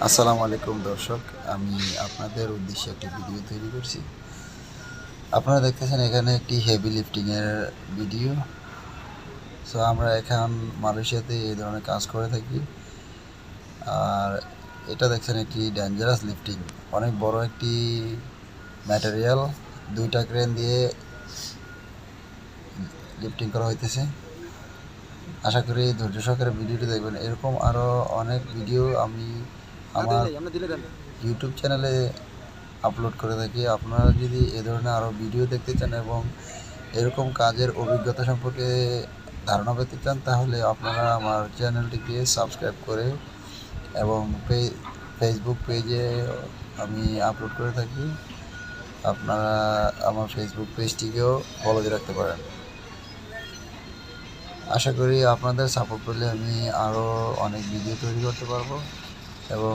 আসসালামু আলাইকুম দর্শক, আমি আপনাদের উদ্দেশ্যে একটি ভিডিও তৈরি করছি। আপনারা দেখতেছেন এখানে একটি হেভি লিফটিংয়ের ভিডিও। সো আমরা এখন মালয়েশিয়াতে এই ধরনের কাজ করে থাকি। আর এটা দেখছেন একটি ডেঞ্জারাস লিফটিং, অনেক বড় একটি ম্যাটেরিয়াল দুইটা ক্রেন দিয়ে লিফটিং করা হইতেছে। আশা করি ধৈর্য সহকারে ভিডিওটি দেখবেন। এরকম আরও অনেক ভিডিও আমি আমার ইউটিউব চ্যানেলে আপলোড করে থাকি। আপনারা যদি এ ধরনের আরও ভিডিও দেখতে চান এবং এরকম কাজের অভিজ্ঞতা সম্পর্কে ধারণা পেতে চান, তাহলে আপনারা আমার চ্যানেলটিকে সাবস্ক্রাইব করে এবং ফেসবুক পেজে আমি আপলোড করে থাকি। আপনারা আমার ফেসবুক পেজটিকেও ফলো দিয়ে রাখতে পারেন। আশা করি আপনাদের সাপোর্ট পেলে আমি আরও অনেক ভিডিও তৈরি করতে পারবো এবং